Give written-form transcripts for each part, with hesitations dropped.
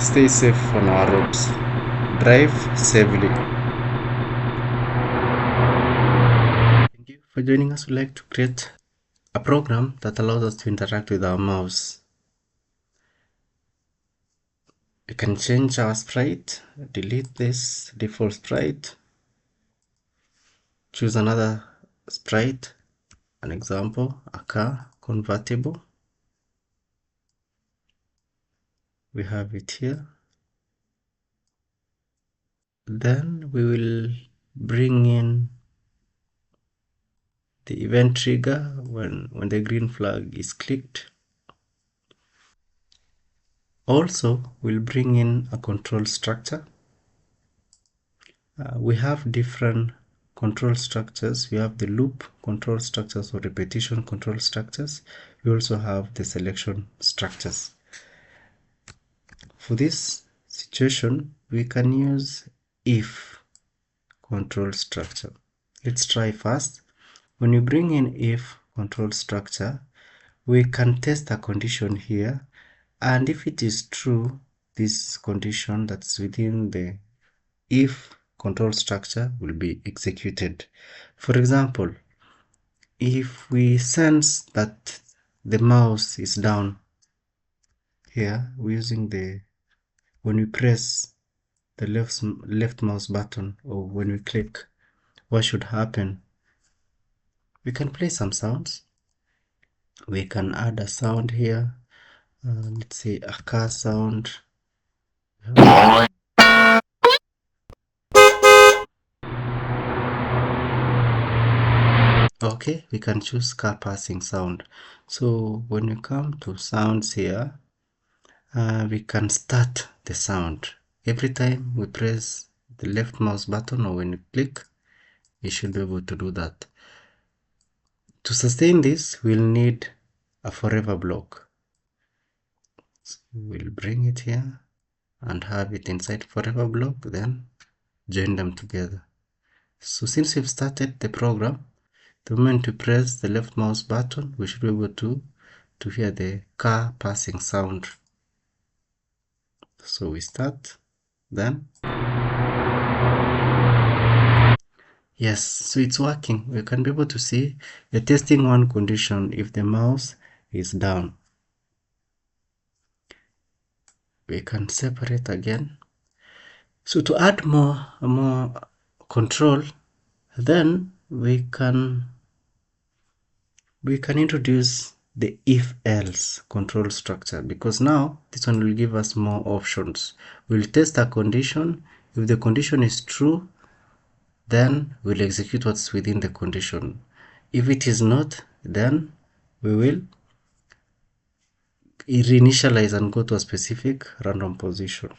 stay safe on our roads. Drive safely. Thank you for joining us. We'd like to create a program that allows us to interact with our mouse. We can change our sprite, delete this default sprite, choose another sprite, an example, a car convertible. We have it here. Then we will bring in the event trigger when the green flag is clicked. Also, we'll bring in a control structure. We have different control structures. We have the loop control structures or repetition control structures. We also have the selection structures. For this situation, we can use if control structure. Let's try first. When you bring in if control structure, we can test a condition here, and if it is true, this condition that's within the if control structure will be executed. For example, if we sense that the mouse is down here, we're using when we press the left mouse button or when we click, what should happen? We can play some sounds. We can add a sound here. Let's say a car sound. Okay, we can choose car passing sound. So when we come to sounds here, we can start the sound. Every time we press the left mouse button or when you click, you should be able to do that. To sustain this, we'll need a forever block. So we'll bring it here and have it inside forever block, then join them together. So since we've started the program, the moment we press the left mouse button, we should be able to hear the car passing sound. So we start, then yes, so it's working. We can be able to see we're testing one condition if the mouse is down. We can separate again. So to add more control, then we can introduce the if-else control structure, because now this one will give us more options. We'll test a condition. If the condition is true, then we'll execute what's within the condition. If it is not, then we will reinitialize and go to a specific random position.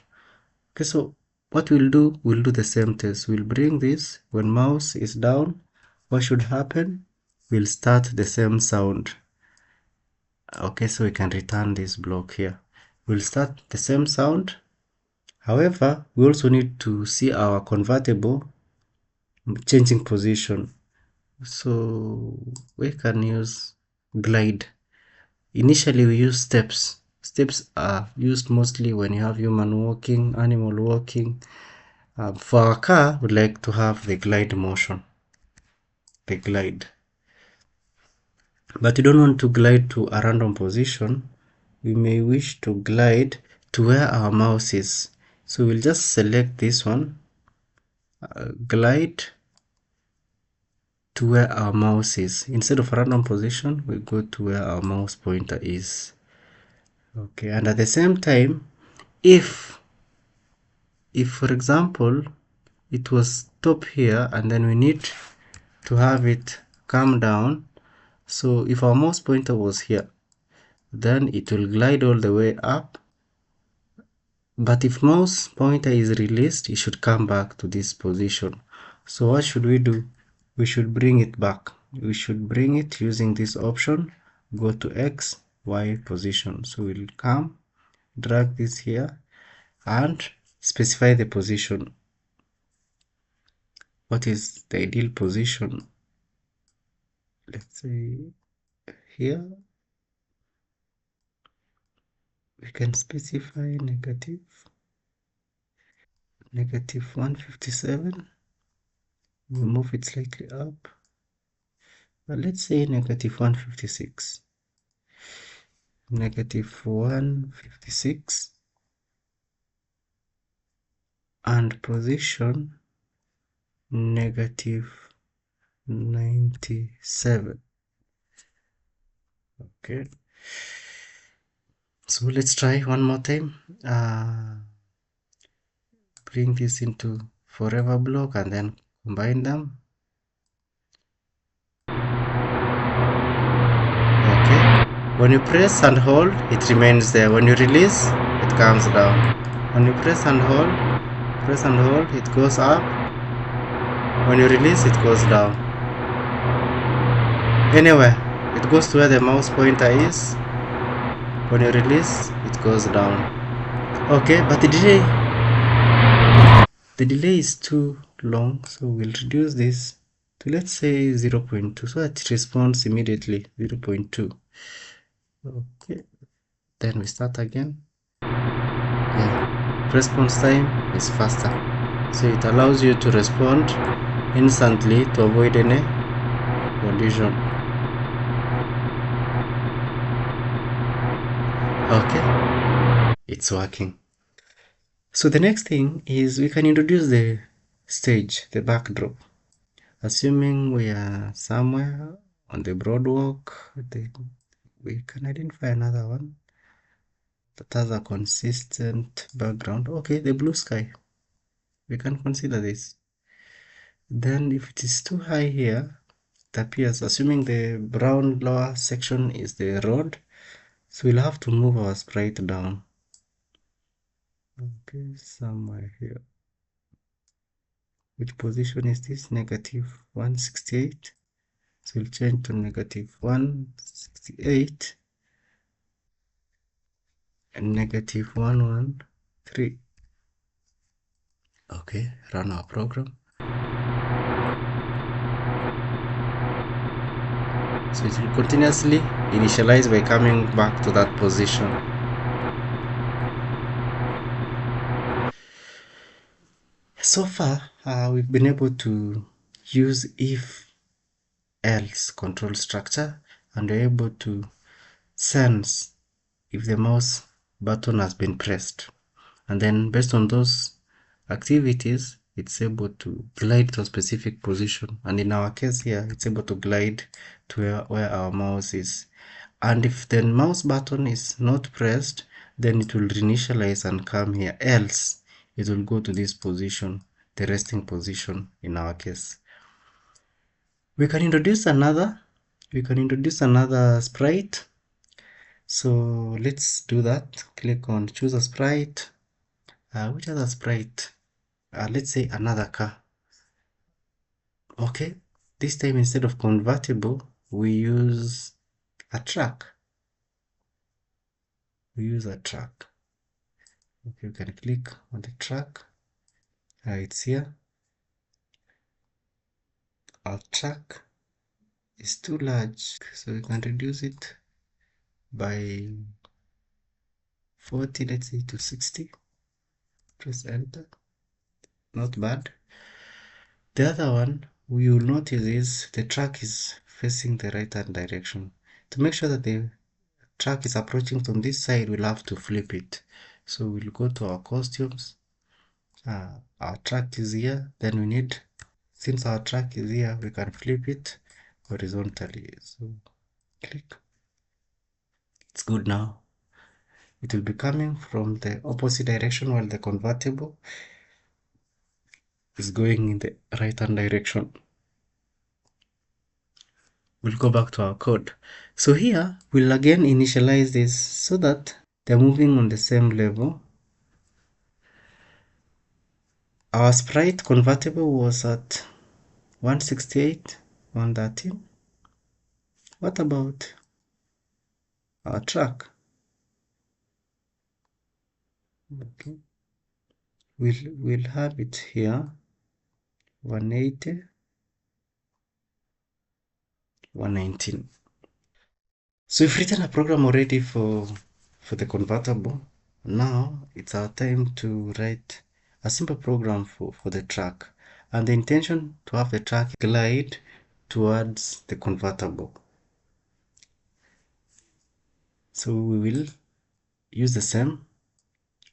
Okay, so what we'll do the same test. We'll bring this when mouse is down. What should happen? We'll start the same sound. Okay, so we can return this block here. We'll start the same sound. However, we also need to see our convertible changing position. So we can use glide. Initially, we use steps. Steps are used mostly when you have human walking, animal walking. For our car, we'd like to have the glide motion. The glide. But you don't want to glide to a random position. We may wish to glide to where our mouse is. So we'll just select this one, glide to where our mouse is. Instead of a random position, we go to where our mouse pointer is. Okay, and at the same time, if for example, it was top here and then we need to have it come down. So if our mouse pointer was here, then it will glide all the way up. But if mouse pointer is released, it should come back to this position. So what should we do? We should bring it back. We should bring it using this option, go to X, Y position. So we'll come, drag this here and specify the position. What is the ideal position? Let's say here. We can specify negative. negative 157. We'll move it slightly up. But let's say negative 156. Negative 156. And position negative 97. Okay. So let's try one more time. Bring this into forever block and then combine them. Okay. When you press and hold, it remains there. When you release, it comes down. When you press and hold, it goes up. When you release, it goes down. Anyway, it goes to where the mouse pointer is. When you release, it goes down. Okay, but the delay is too long, so we'll reduce this to, let's say, 0.2 so that it responds immediately. 0.2. Okay, then we start again. Yeah, response time is faster, so it allows you to respond instantly to avoid any collision. Okay, it's working. So the next thing is we can introduce the stage, the backdrop. Assuming we are somewhere on the boardwalk, we can identify another one that has a consistent background. Okay, the blue sky. We can consider this. Then if it is too high here, it appears, assuming the brown lower section is the road, so we'll have to move our sprite down. Okay, somewhere here. Which position is this? Negative 168. So we'll change to negative 168 and negative 113. Okay, run our program. So it will continuously initialize by coming back to that position. So far, we've been able to use if else control structure, and we're able to sense if the mouse button has been pressed, and then based on those activities it's able to glide to a specific position, and in our case here it's able to glide to where our mouse is. And if the mouse button is not pressed, then it will reinitialize and come here, else it will go to this position, the resting position in our case. We can introduce another sprite. So let's do that. Click on choose a sprite. Which other sprite? Let's say another car. Okay, this time instead of convertible, we use a truck. Okay, you can click on the truck. It's here. Our truck is too large, so we can reduce it by 40, let's say to 60. Press enter. Not bad. The other one we will notice is the truck is facing the right hand direction. To make sure that the truck is approaching from this side, we'll have to flip it. So we'll go to our costumes. Our truck is here, then we need, since our truck is here, we can flip it horizontally. So click. It's good now. It will be coming from the opposite direction while the convertible is going in the right hand direction. We'll go back to our code. So here we'll again initialize this so that they're moving on the same level. Our sprite convertible was at 168, 113. What about our truck? Okay, we'll have it here 180, 119. So we've written a program already for the convertible. Now it's our time to write a simple program for the track, and the intention to have the track glide towards the convertible. So we will use the same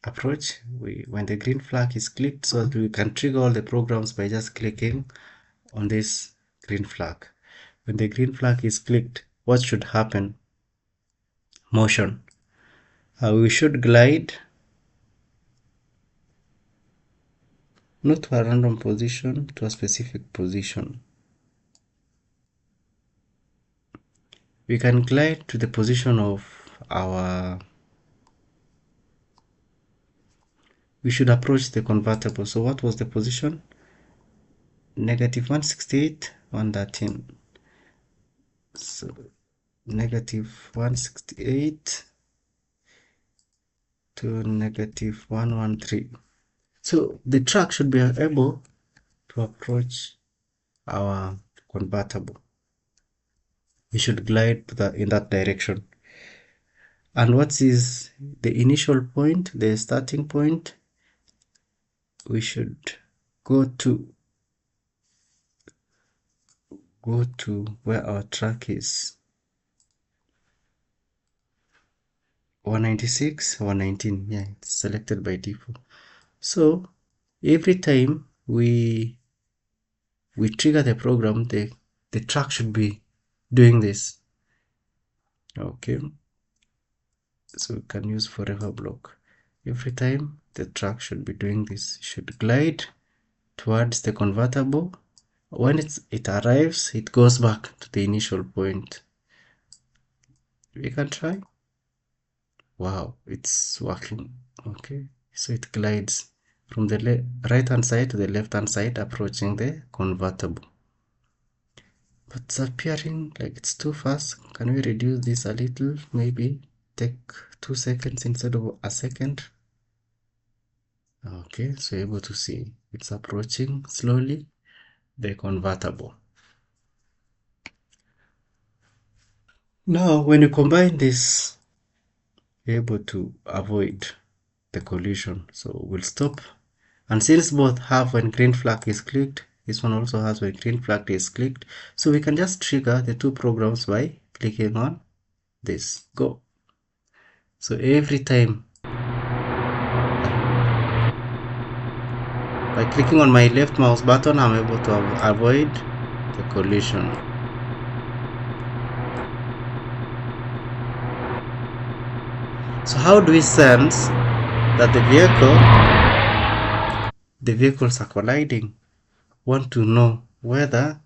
approach when the green flag is clicked, so that we can trigger all the programs by just clicking on this green flag. When the green flag is clicked, what should happen? Motion. We should glide not to a random position, to a specific position. We can glide to the position of our, we should approach the convertible. So what was the position? Negative 168, 113. So negative 168 to negative 113. So the track should be able to approach our convertible. We should glide in that direction. And what is the initial point, the starting point? We should go to where our track is. 196, 119. Yeah, it's selected by default. So every time we trigger the program, the track should be doing this. Okay, so we can use forever block. Every time the track should be doing this, should glide towards the convertible. When it arrives, it goes back to the initial point. We can try. Wow, it's working. Okay, so it glides from the right hand side to the left hand side, approaching the convertible. But it's appearing like it's too fast. Can we reduce this a little? Maybe take 2 seconds instead of a second. Okay, so you're able to see it's approaching slowly the convertible. Now, when you combine this, you're able to avoid the collision. So we'll stop. And since both have when green flag is clicked, this one also has when green flag is clicked. So we can just trigger the two programs by clicking on this. Go. So every time by clicking on my left mouse button, I'm able to avoid the collision. So how do we sense that the vehicles are colliding? Want to know whether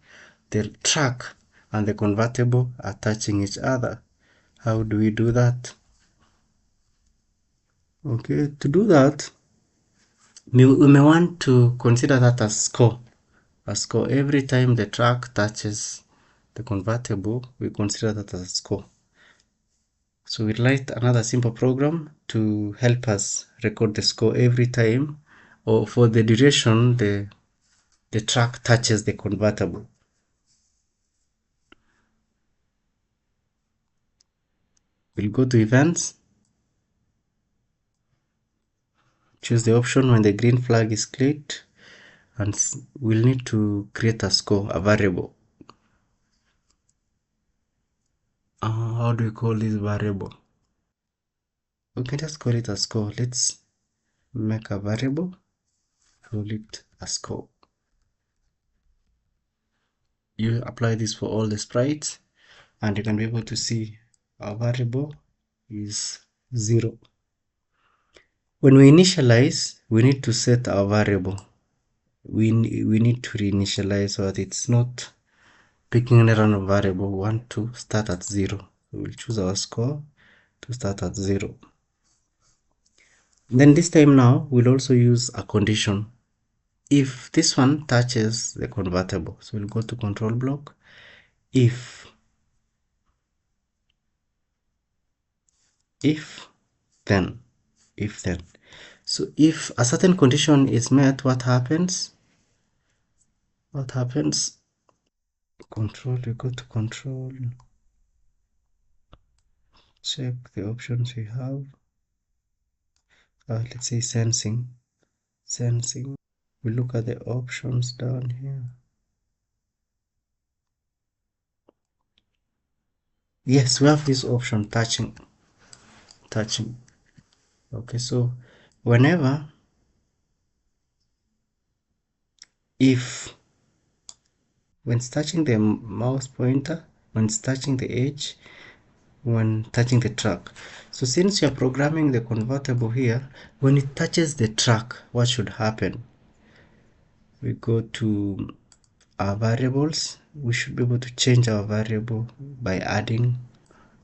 the truck and the convertible are touching each other. How do we do that? Okay, to do that, we may want to consider that as score. A score. Every time the truck touches the convertible, we consider that as a score. So we write another simple program to help us record the score every time, or for the duration the truck touches the convertible. We'll go to events, choose the option when the green flag is clicked, and we'll need to create a score, a variable. How do we call this variable? We can just call it a score. Let's make a variable, call it a score. You apply this for all the sprites, and you can be able to see our variable is 0. When we initialize, we need to set our variable. We need to reinitialize so that it's not picking a random variable. We want to start at 0. So we'll choose our score to start at 0. Then this time now, we'll also use a condition. If this one touches the convertible, so we'll go to control block. If then. So if a certain condition is met, what happens? Control, we go to control, check the options we have. Let's say sensing. sensing. We look at the options down here. Yes, we have this option, touching. Okay, so whenever, if when touching the mouse pointer, when touching the edge, when touching the track. So since you're programming the convertible here, when it touches the track, what should happen? We go to our variables. We should be able to change our variable by adding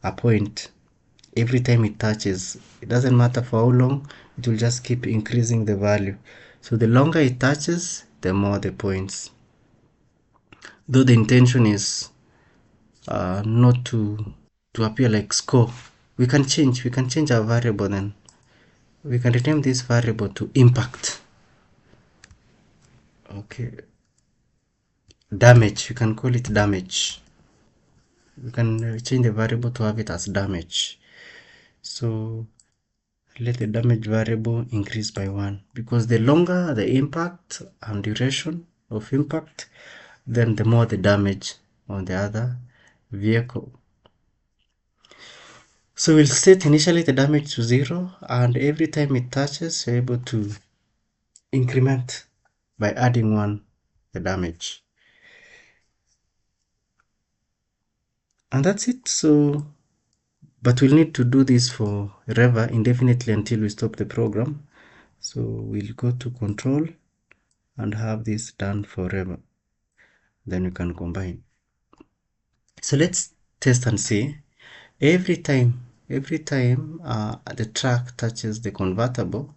a point every time it touches. It doesn't matter for how long, it will just keep increasing the value. So the longer it touches, the more the points. Though the intention is not to appear like score. We can change our variable. Then we can rename this variable to impact. Okay, damage, we can call it damage. We can change the variable to have it as damage. So let the damage variable increase by 1, because the longer the impact and duration of impact, then the more the damage on the other vehicle. So we'll set initially the damage to 0, and every time it touches, you're able to increment by adding 1 the damage. And that's it. So, but we'll need to do this forever, indefinitely, until we stop the program. So we'll go to control and have this done forever. Then we can combine. So let's test and see. Every time the track touches the convertible,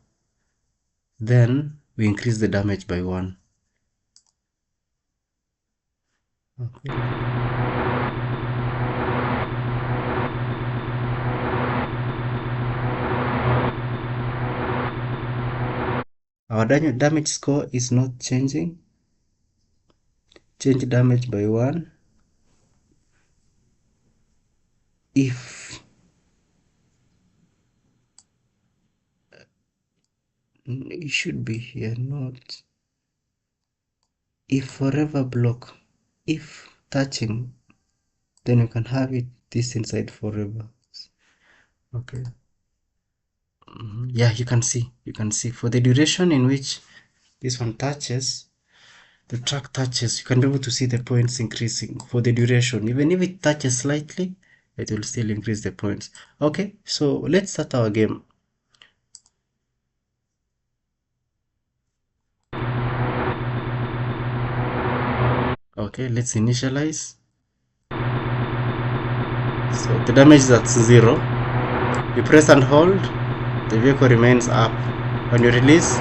then we increase the damage by 1. Okay. Our damage score is not changing. Change damage by 1 if it should be here, not if forever block. If touching, then you can have it this inside forever. Okay. Yeah, you can see for the duration in which this one touches, the track touches, you can be able to see the points increasing for the duration. Even if it touches slightly, it will still increase the points. Okay, so let's start our game. Okay, let's initialize. So the damage is at 0. You press and hold, the vehicle remains up. When you release,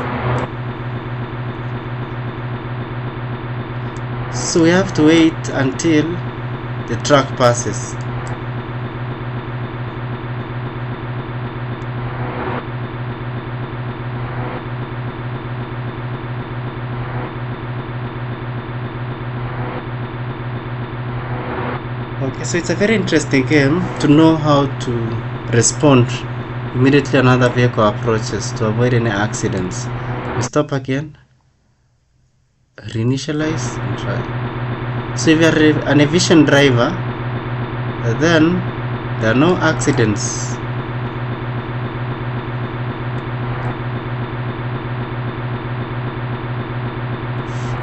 so we have to wait until the track passes. Okay, so it's a very interesting game to know how to respond immediately another vehicle approaches to avoid any accidents. We stop again, reinitialize, and try. So if you are an efficient driver, then there are no accidents.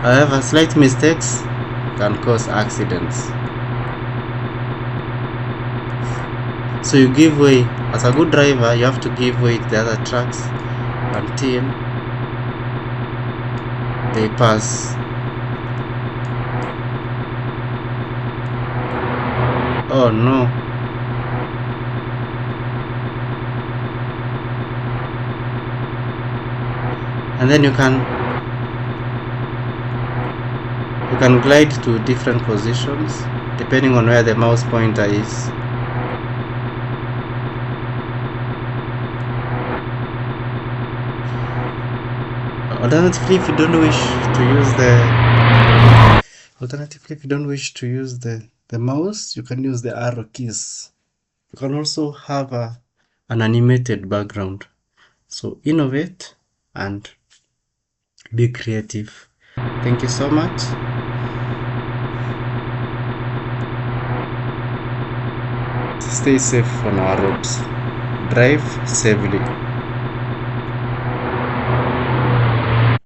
However, slight mistakes can cause accidents. So you give way. As a good driver, you have to give way to the other trucks until they pass. Oh no. And then you can glide to different positions depending on where the mouse pointer is. Alternatively, if you don't wish to use the mouse, you can use the arrow keys. You can also have an animated background. So innovate and Be creative. Thank you so much. Stay safe on our roads. Drive safely.